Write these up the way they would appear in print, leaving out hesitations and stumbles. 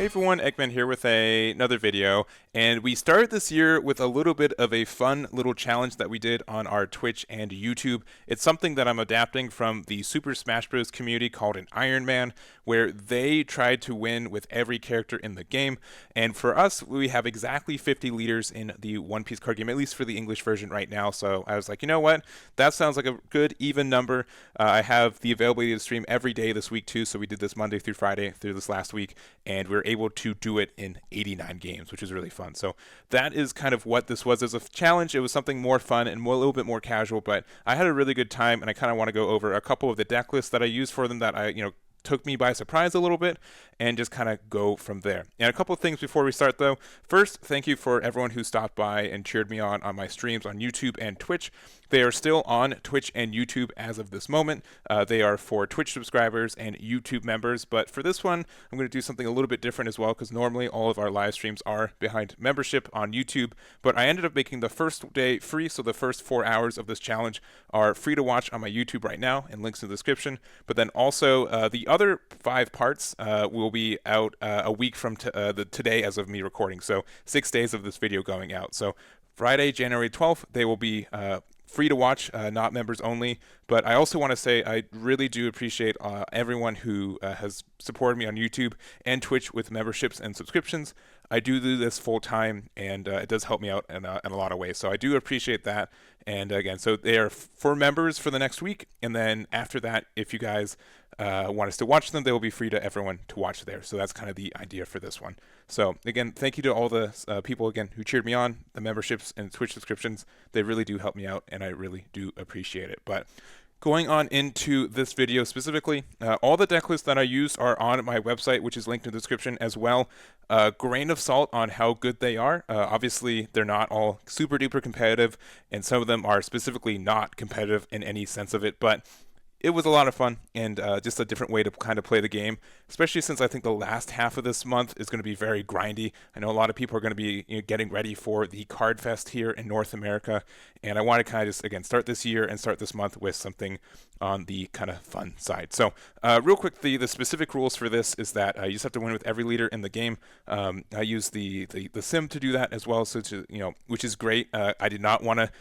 Hey everyone, Eggman here with another video, and we started this year with a little bit of a fun little challenge that we did on our Twitch and YouTube. It's something that I'm adapting from the Super Smash Bros. Community called an Iron Man, where they tried to win with every character in the game, and for us, we have exactly 50 leaders in the One Piece card game, at least for the English version right now, so I was like, you know what, that sounds like a good even number. I have the availability to stream every day this week too, so we did this Monday through Friday through this last week, and we're able to do it in 89 games, which is really fun. So that is kind of what this was as a challenge. It was something more fun and more, a little bit more casual, but I had a really good time, and I kind of want to go over a couple of the deck lists that I used for them that I, took me by surprise a little bit, and just kind of go from there. And a couple of things before we start though. First, thank you for everyone who stopped by and cheered me on my streams on YouTube and Twitch. They are still on Twitch and YouTube as of this moment. They are for Twitch subscribers and YouTube members, but for this one, I'm going to do something a little bit different as well, because normally all of our live streams are behind membership on YouTube, but I ended up making the first day free, so the first 4 hours of this challenge are free to watch on my YouTube right now, and links in the description, but then also the other 5 parts will be out a week from today as of me recording, so 6 days of this video going out. So Friday, January 12th, they will be free to watch, not members only. But I also want to say I really do appreciate everyone who has supported me on YouTube and Twitch with memberships and subscriptions. I do this full time, and it does help me out in a lot of ways. So I do appreciate that. And again, so they are for members for the next week, and then after that, if you guys want us to watch them, they will be free to everyone to watch there. So that's kind of the idea for this one. So again, thank you to all the people again who cheered me on, the memberships and Twitch subscriptions. They really do help me out, and I really do appreciate it. But going on into this video specifically, all the deck lists that I used are on my website, which is linked in the description as well. Grain of salt on how good they are. Obviously, they're not all super duper competitive, and some of them are specifically not competitive in any sense of it, but it was a lot of fun, and just a different way to kind of play the game, especially since I think the last half of this month is going to be very grindy. I know a lot of people are going to be getting ready for the Card Fest here in North America, and I want to kind of just, again, start this year and start this month with something on the kind of fun side. So real quick, the specific rules for this is that you just have to win with every leader in the game. I use the sim to do that as well, so which is great. I did not want to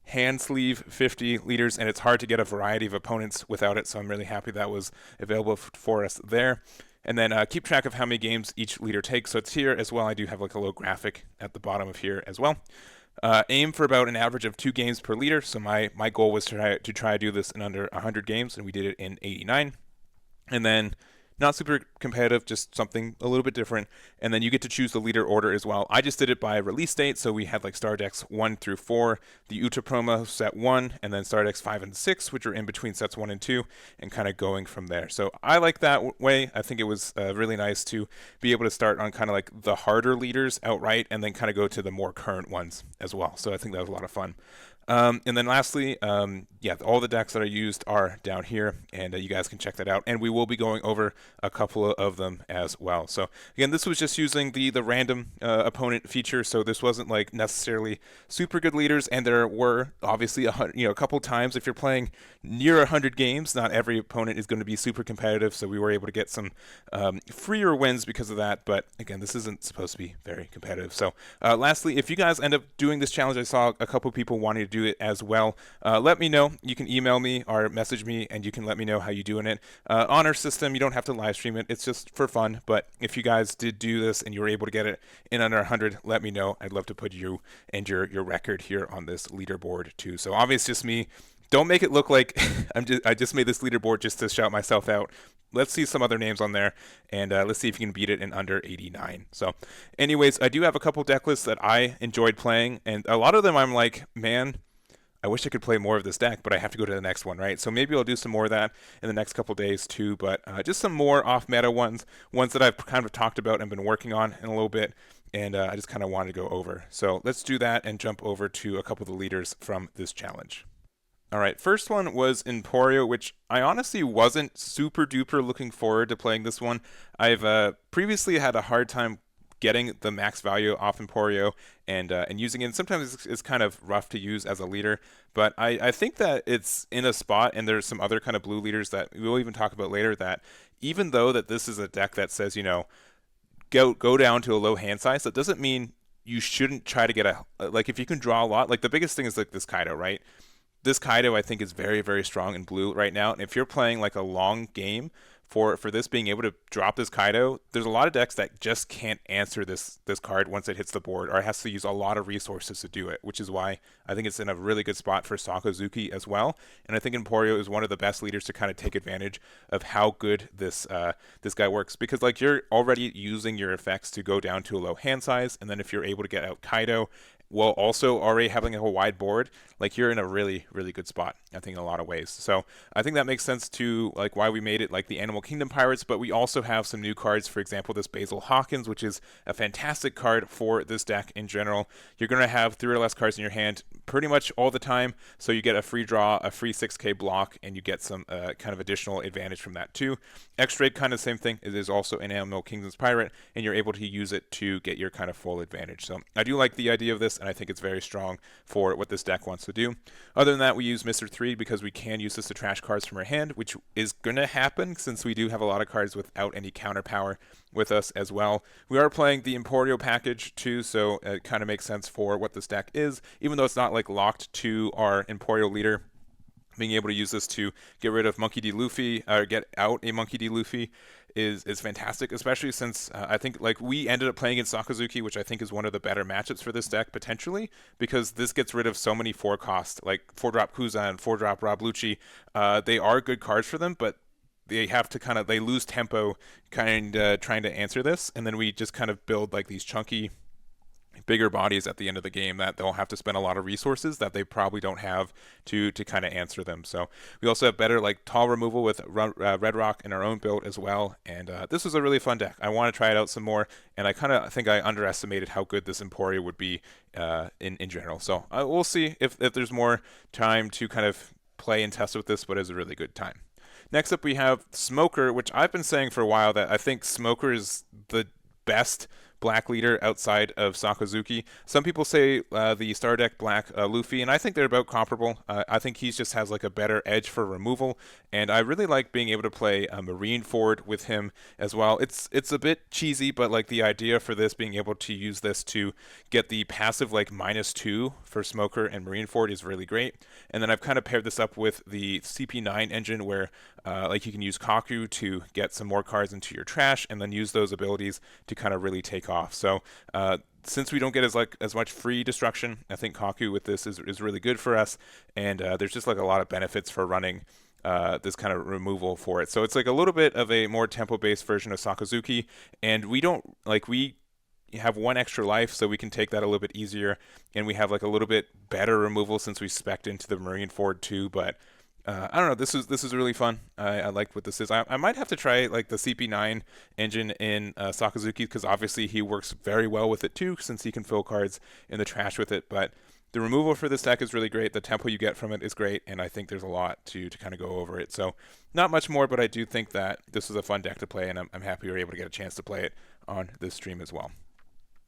hand sleeve 50 leaders, and it's hard to get a variety of opponents without it, so I'm really happy that was available for us there. And then keep track of how many games each leader takes, so it's here as well. I do have like a little graphic at the bottom of here as well. Aim for about an average of 2 games per leader, so my goal was to try to do this in under 100 games, and we did it in 89. And then not super competitive, just something a little bit different. And then you get to choose the leader order as well. I just did it by release date, so we had like Star Decks 1 through 4, the Ultra Promo set 1, and then Star Decks 5 and 6, which are in between sets 1 and 2, and kind of going from there. So I like that way. I think it was really nice to be able to start on kind of like the harder leaders outright, and then kind of go to the more current ones as well. So I think that was a lot of fun. And then lastly, all the decks that I used are down here, and you guys can check that out. And we will be going over a couple of them as well. So again, this was just using the random opponent feature, so this wasn't like necessarily super good leaders. And there were obviously a couple times if you're playing near 100 games, not every opponent is going to be super competitive. So we were able to get some freer wins because of that. But again, this isn't supposed to be very competitive. So lastly, if you guys end up doing this challenge, I saw a couple people wanting to do it as well. Let me know. You can email me or message me, and you can let me know how you're doing it. On our system, you don't have to live stream it. It's just for fun. But if you guys did do this and you were able to get it in under 100, let me know. I'd love to put you and your record here on this leaderboard too. So obviously, just me. Don't make it look like I just made this leaderboard just to shout myself out. Let's see some other names on there, and let's see if you can beat it in under 89. So anyways, I do have a couple deck lists that I enjoyed playing, and a lot of them I'm like, man, I wish I could play more of this deck, but I have to go to the next one, right? So maybe I'll do some more of that in the next couple days too, but just some more off-meta ones that I've kind of talked about and been working on in a little bit, and I just kind of wanted to go over. So let's do that and jump over to a couple of the leaders from this challenge. All right, first one was Emporio, which I honestly wasn't super duper looking forward to playing this one. I've previously had a hard time getting the max value off Emporio and using it. And sometimes it's kind of rough to use as a leader, but I think that it's in a spot, and there's some other kind of blue leaders that we'll even talk about later, that even though that this is a deck that says, go down to a low hand size. That doesn't mean you shouldn't try to get a, like, if you can draw a lot, like the biggest thing is like this Kaido, right? This Kaido I think is very, very strong in blue right now. And if you're playing like a long game for this, being able to drop this Kaido, there's a lot of decks that just can't answer this card once it hits the board, or it has to use a lot of resources to do it, which is why I think it's in a really good spot for Sakazuki as well. And I think Emporio is one of the best leaders to kind of take advantage of how good this guy works, because like you're already using your effects to go down to a low hand size, and then if you're able to get out Kaido while also already having a wide board, like you're in a really, really good spot, I think, in a lot of ways. So I think that makes sense to like why we made it like the Animal Kingdom Pirates, but we also have some new cards. For example, this Basil Hawkins, which is a fantastic card for this deck in general. You're going to have 3 or less cards in your hand pretty much all the time, so you get a free draw, a free 6k block, and you get some kind of additional advantage from that too. X-Raid, kind of same thing. It is also an Animal Kingdom's Pirate, and you're able to use it to get your kind of full advantage. So I do like the idea of this, and I think it's very strong for what this deck wants to do. Other than that, we use Mr. 3 because we can use this to trash cards from our hand, which is going to happen since we do have a lot of cards without any counter power with us as well. We are playing the Emporio package too, so it kind of makes sense for what this deck is, even though it's not like locked to our Emporio leader. Being able to use this to get rid of Monkey D. Luffy, or get out a Monkey D. Luffy, is fantastic, especially since I think like we ended up playing against Sakazuki, which I think is one of the better matchups for this deck potentially, because this gets rid of so many 4-cost, like 4-drop Kuzan, 4-drop Rob Lucci. They are good cards for them, but they have to kind of, they lose tempo trying to answer this, and then we just kind of build like these chunky bigger bodies at the end of the game that they'll have to spend a lot of resources that they probably don't have to kind of answer them. So we also have better like tall removal with Red Rock in our own build as well, and this was a really fun deck. I want to try it out some more, and I kind of think I underestimated how good this Emporio would be in general. So we'll see if there's more time to kind of play and test with this, but it's a really good time. Next up we have Smoker, which I've been saying for a while that I think Smoker is the best black leader outside of Sakazuki. Some people say the Star Deck black Luffy, and I think they're about comparable. I think he just has like a better edge for removal, and I really like being able to play Marineford with him as well. It's a bit cheesy, but like the idea for this, being able to use this to get the passive like -2 for Smoker and Marineford is really great. And then I've kind of paired this up with the CP9 engine, where like you can use Kaku to get some more cards into your trash, and then use those abilities to kind of really take off. So since we don't get as much free destruction, I think Kaku with this is really good for us, and there's just like a lot of benefits for running this kind of removal for it. So it's like a little bit of a more tempo-based version of Sakazuki, and we have 1 extra life, so we can take that a little bit easier, and we have like a little bit better removal since we spec'd into the Marineford too. But I don't know. This is really fun. I like what this is. I might have to try like the CP9 engine in Sakazuki, because obviously he works very well with it too, since he can fill cards in the trash with it. But the removal for this deck is really great. The tempo you get from it is great, and I think there's a lot to kind of go over it. So not much more, but I do think that this is a fun deck to play, and I'm happy you're able to get a chance to play it on this stream as well.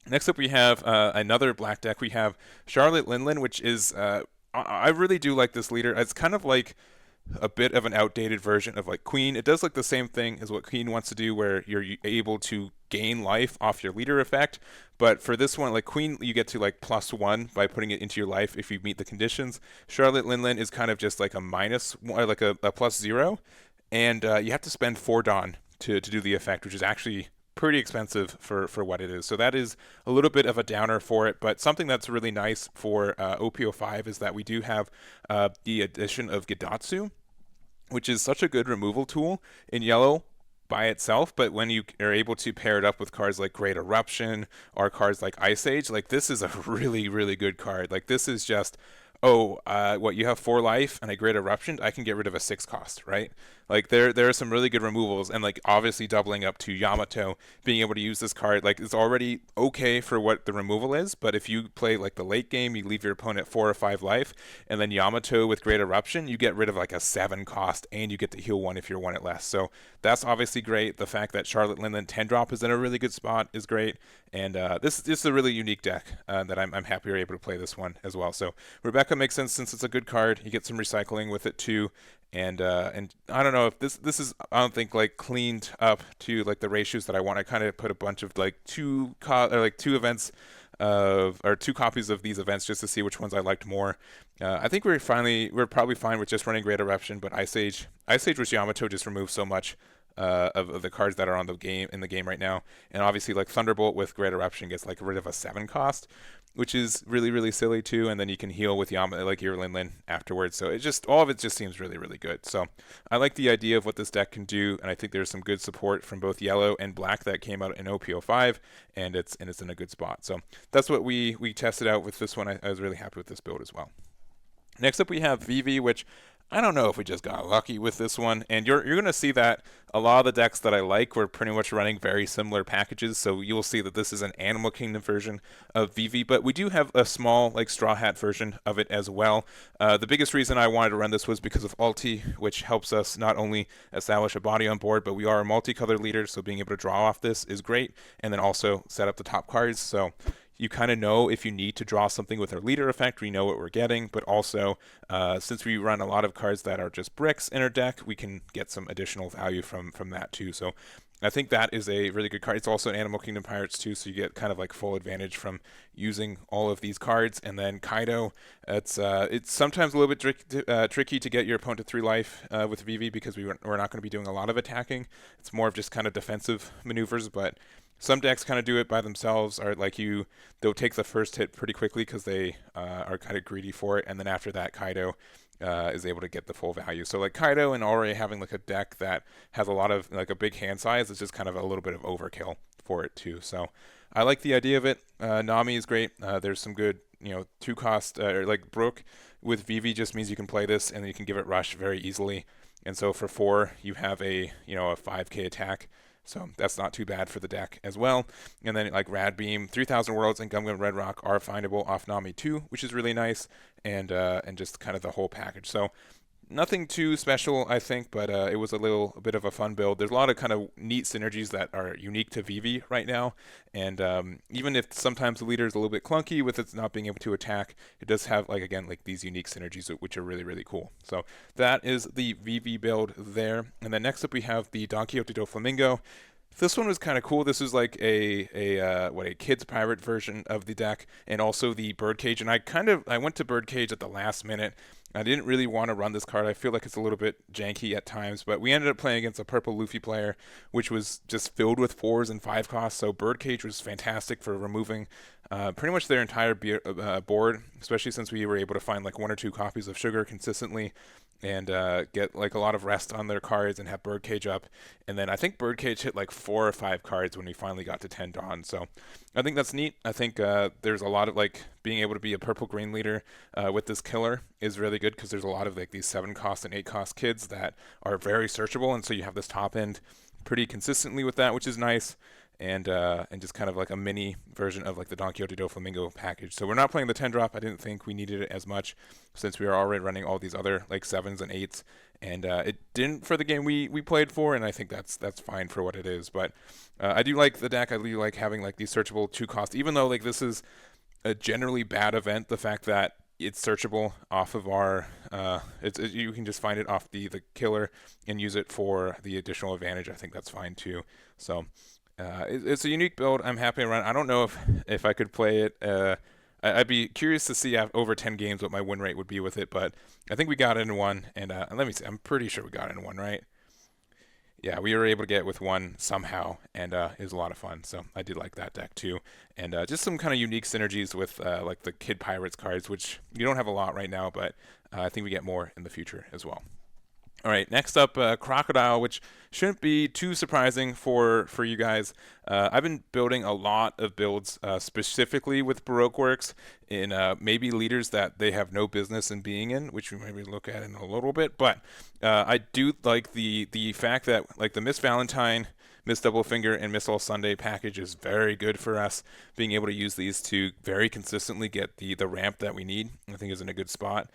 Next up, we have another black deck. We have Charlotte Linlin, which is I really do like this leader. It's kind of like a bit of an outdated version of like Queen. It does like the same thing as what Queen wants to do, where you're able to gain life off your leader effect. But for this one, like Queen, you get to like +1 by putting it into your life if you meet the conditions. Charlotte Linlin is kind of just like a -1, like a +0, and you have to spend 4 Dawn to do the effect, which is actually pretty expensive for what it is. So that is a little bit of a downer for it, but something that's really nice for OP05 is that we do have the addition of Gidatsu, which is such a good removal tool in yellow by itself, but when you are able to pair it up with cards like Great Eruption or cards like Ice Age, like this is a really, really good card. Like this is just, what, you have 4 life and a Great Eruption, I can get rid of a 6 cost, right? Like there are some really good removals, and like obviously doubling up to Yamato, being able to use this card, like it's already okay for what the removal is, but if you play like the late game, you leave your opponent 4 or 5 life, and then Yamato with Great Eruption, you get rid of like a 7 cost, and you get to heal 1 if you're 1 at less. So that's obviously great. The fact that Charlotte Linlin 10-drop is in a really good spot is great, and this is a really unique deck that I'm happy you're able to play this one as well. So Rebecca makes sense since it's a good card. You get some recycling with it too, And I don't know if this is, I don't think, like cleaned up to like the ratios that I want. I kind of put a bunch of like two events of, or two copies of these events just to see which ones I liked more. I think we're probably fine with just running Great Eruption, but Ice Age with Yamato just removes so much of the cards that are on the game in the game right now. And obviously, like Thunderbolt with Great Eruption gets like rid of a 7 cost, which is really really silly too. And then you can heal with Yamato, like your Linlin afterwards. So it just, all of it just seems really really good. So I like the idea of what this deck can do, and I think there's some good support from both yellow and black that came out in OP05, and it's in a good spot. So that's what we tested out with this one. I was really happy with this build as well. Next up, we have Vivi, which I don't know if we just got lucky with this one. And you're going to see that a lot of the decks that I like were pretty much running very similar packages. So you'll see that this is an Animal Kingdom version of Vivi, but we do have a small like Straw Hat version of it as well. The biggest reason I wanted to run this was because of Ulti, which helps us not only establish a body on board, but we are a multicolor leader, so being able to draw off this is great. And then also set up the top cards. So you kind of know if you need to draw something with our leader effect, we know what we're getting. But also, since we run a lot of cards that are just bricks in our deck, we can get some additional value from that too. So I think that is a really good card. It's also an Animal Kingdom Pirates too, so you get kind of like full advantage from using all of these cards. And then Kaido, it's sometimes a little bit tricky to get your opponent to 3 life with Vivi, because we're not going to be doing a lot of attacking. It's more of just kind of defensive maneuvers, but some decks kind of do it by themselves, or like they'll take the first hit pretty quickly because they are kind of greedy for it, and then after that, Kaido is able to get the full value. So like Kaido and already having like a deck that has a lot of like a big hand size is just kind of a little bit of overkill for it too. So I like the idea of it. Nami is great. There's some good 2 cost or like Brook with Vivi just means you can play this and you can give it rush very easily. And so for 4 you have a 5k attack. So that's not too bad for the deck as well. And then like Rad Beam, 3000 Worlds, and Gum Gum Red Rock are findable off Nami too, which is really nice, and just kind of the whole package. So nothing too special, I think, but it was a bit of a fun build. There's a lot of kind of neat synergies that are unique to Vivi right now, and even if sometimes the leader is a little bit clunky with it not being able to attack, it does have like these unique synergies which are really really cool. So that is the Vivi build there. And then next up we have the Don Quixote do Flamingo. This one was kind of cool. This was like a kids pirate version of the deck, and also the Birdcage. And I went to Birdcage at the last minute. I didn't really want to run this card. I feel like it's a little bit janky at times, but we ended up playing against a purple Luffy player, which was just filled with 4s and 5 costs. So Birdcage was fantastic for removing pretty much their entire board, especially since we were able to find like 1 or 2 copies of Sugar consistently, and get like a lot of rest on their cards and have Birdcage up. And then I think Birdcage hit like 4 or 5 cards when we finally got to 10 Dawn. So I think that's neat. I think there's a lot of like being able to be a purple green leader with this killer is really good, because there's a lot of like these 7 cost and 8 cost kids that are very searchable, and so you have this top end pretty consistently with that, which is nice. And just kind of like a mini version of like the Don Quixote do Flamingo package. So we're not playing the 10 drop. I didn't think we needed it as much since we are already running all these other like 7s and 8s, and it didn't for the game we played for, and I think that's fine for what it is. But I do like the deck. I do like having like these searchable 2 cost, even though like this is a generally bad event. The fact that it's searchable off of our you can just find it off the killer and use it for the additional advantage. I think that's fine too. So it's a unique build. I'm happy to run. I don't know if I could play it. I'd be curious to see over 10 games what my win rate would be with it, but I think we got it in 1. And let me see. I'm pretty sure we got it in 1, right? Yeah, we were able to get it with 1 somehow, and it was a lot of fun. So I did like that deck too. And just some kind of unique synergies with like the Kid Pirates cards, which you don't have a lot right now, but I think we get more in the future as well. All right, next up, Crocodile, which shouldn't be too surprising for you guys. I've been building a lot of builds specifically with Baroque Works in maybe leaders that they have no business in being in, which we maybe look at in a little bit. But I do like the fact that like the Miss Valentine, Miss Double Finger, and Miss All Sunday package is very good for us. Being able to use these to very consistently get the ramp that we need, I think is in a good spot.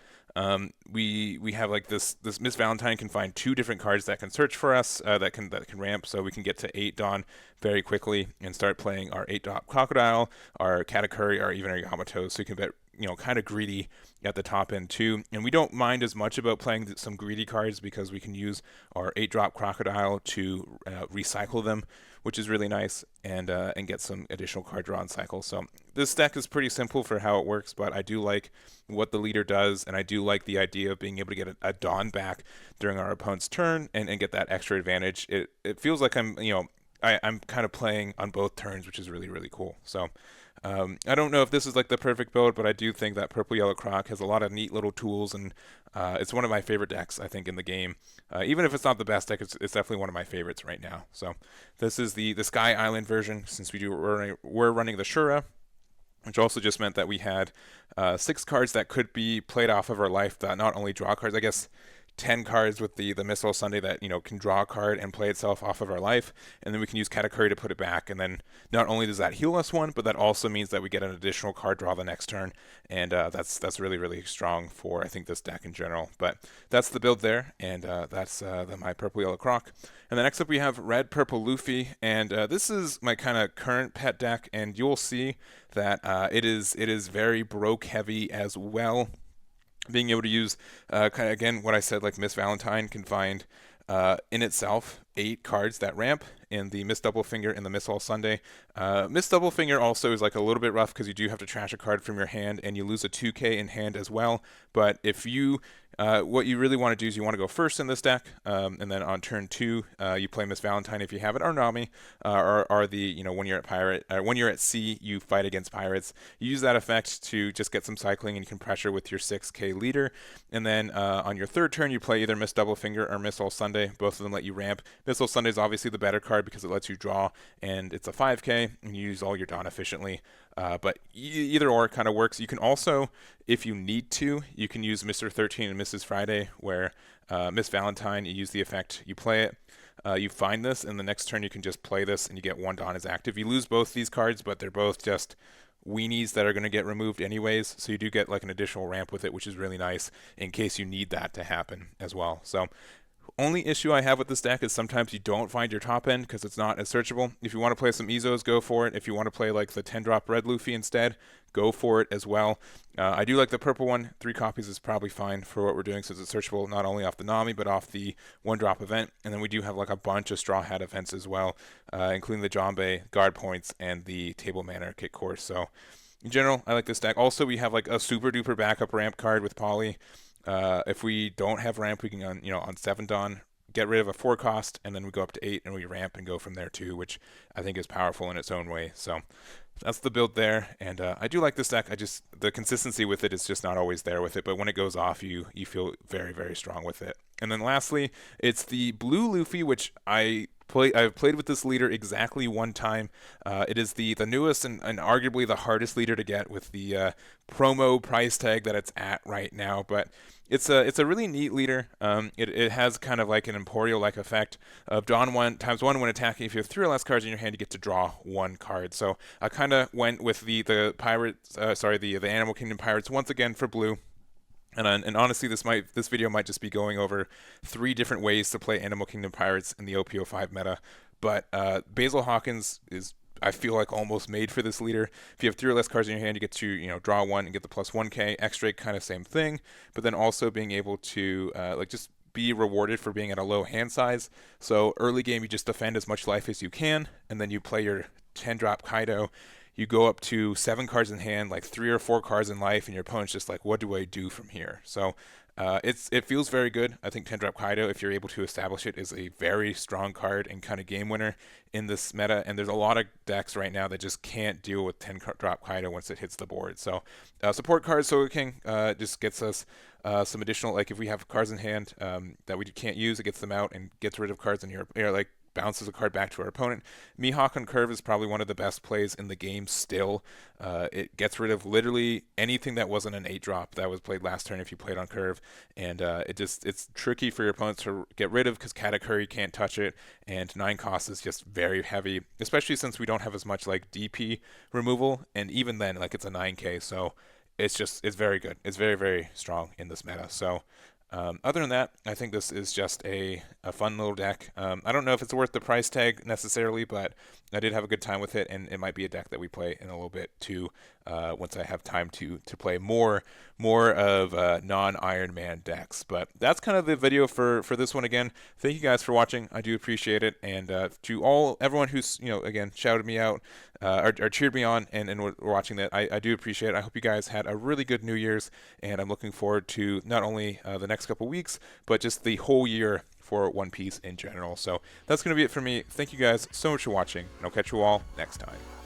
We have like this Miss Valentine can find 2 different cards that can search for us that can ramp, so we can get to 8 Dawn very quickly and start playing our 8 Drop Crocodile, our Katakuri, or even our Yamato. So you can kind of greedy at the top end too. And we don't mind as much about playing some greedy cards because we can use our 8-drop Crocodile to recycle them, which is really nice, and get some additional card draw and cycle. So this deck is pretty simple for how it works, but I do like what the leader does, and I do like the idea of being able to get a Dawn back during our opponent's turn and get that extra advantage. It feels like I'm kind of playing on both turns, which is really, really cool. So I don't know if this is like the perfect build, but I do think that Purple Yellow Croc has a lot of neat little tools, and it's one of my favorite decks, I think, in the game. Even if it's not the best deck, it's definitely one of my favorites right now. So this is the Sky Island version, since we're running the Shura, which also just meant that we had 6 cards that could be played off of our life that not only draw cards, I guess 10 cards with the Missile Sunday that can draw a card and play itself off of our life, and then we can use Katakuri to put it back, and then not only does that heal us 1, but that also means that we get an additional card draw the next turn, and that's really, really strong for, I think, this deck in general. But that's the build there, and that's my Purple Yellow Croc. And then next up we have Red Purple Luffy, and this is my kind of current pet deck, and you'll see that it is very broke heavy as well. Being able to use kind of, again, what I said, like Miss Valentine can find in itself 8 cards that ramp in the Miss Double Finger and the Miss All Sunday. Miss Double Finger also is like a little bit rough because you do have to trash a card from your hand, and you lose a 2K in hand as well. But if you what you really want to do is you want to go first in this deck, and then on turn 2 you play Miss Valentine if you have it, or Nami, or the when you're at pirate, when you're at sea, you fight against pirates. You use that effect to just get some cycling, and you can pressure with your 6K leader. And then on your third turn, you play either Miss Double Finger or Miss All Sunday. Both of them let you ramp. Miss All Sunday is obviously the better card because it lets you draw, and it's a 5K, and you use all your Dawn efficiently. But either or kind of works. You can also, if you need to, you can use Mr. 13 and Mrs. Friday, where Miss Valentine, you use the effect, you play it, you find this, and the next turn you can just play this, and you get 1 Dawn as active. You lose both these cards, but they're both just weenies that are going to get removed anyways, so you do get like an additional ramp with it, which is really nice in case you need that to happen as well. So only issue I have with this deck is sometimes you don't find your top end because it's not as searchable. If you want to play some Ezos, go for it. If you want to play like the 10-drop Red Luffy instead, go for it as well. I do like the purple one. 3 copies is probably fine for what we're doing since it's searchable not only off the Nami but off the 1-drop event. And then we do have like a bunch of Straw Hat events as well, including the Jambé, Guard Points, and the Table Manor Kit Course. So in general, I like this deck. Also, we have like a super duper backup ramp card with Poly. If we don't have ramp, we can on 7 Dawn get rid of a 4 cost, and then we go up to 8 and we ramp and go from there too, which I think is powerful in its own way. So that's the build there, and I do like this deck. The consistency with it is just not always there with it, but when it goes off, you feel very, very strong with it. And then lastly, it's the blue Luffy, which I've played with this leader exactly 1 time. It is the newest and arguably the hardest leader to get with the promo price tag that it's at right now. But it's a really neat leader. It has kind of like an Emporio-like effect of Dawn 1 times 1 when attacking. If you have 3 or less cards in your hand, you get to draw 1 card. So I kind of went with the Pirates, the Animal Kingdom Pirates once again for blue. And honestly, this video might just be going over 3 different ways to play Animal Kingdom Pirates in the OP05 meta. But Basil Hawkins is, I feel like, almost made for this leader. If you have 3 or less cards in your hand, you get to draw 1 and get the plus 1K. X-Drake, kind of same thing. But then also being able to just be rewarded for being at a low hand size. So early game, you just defend as much life as you can, and then you play your 10-drop Kaido. You go up to 7 cards in hand, like 3 or 4 cards in life, and your opponent's just like, what do I do from here? So it feels very good. I think 10-drop Kaido, if you're able to establish it, is a very strong card and kind of game winner in this meta. And there's a lot of decks right now that just can't deal with 10-drop Kaido once it hits the board. So support cards, Soga King, just gets us some additional, like if we have cards in hand that we can't use, it gets them out and gets rid of cards in your, like bounces a card back to our opponent. Mihawk on Curve is probably one of the best plays in the game still. It gets rid of literally anything that wasn't an 8-drop that was played last turn if you played on Curve, and it's tricky for your opponents to get rid of because Katakuri can't touch it, and 9 cost is just very heavy, especially since we don't have as much like DP removal, and even then, like, it's a 9K, so it's very good. It's very, very strong in this meta. So other than that, I think this is just a fun little deck. I don't know if it's worth the price tag necessarily, but I did have a good time with it, and it might be a deck that we play in a little bit too. once I have time to play more of non-Iron Man decks. But that's kind of the video for this one. Again, thank you guys for watching. I do appreciate it, and to everyone who's again shouted me out or cheered me on and were watching that, I do appreciate it. I hope you guys had a really good New Year's, and I'm looking forward to not only the next couple weeks, but just the whole year for One Piece in general. So that's going to be it for me. Thank you guys so much for watching, and I'll catch you all next time.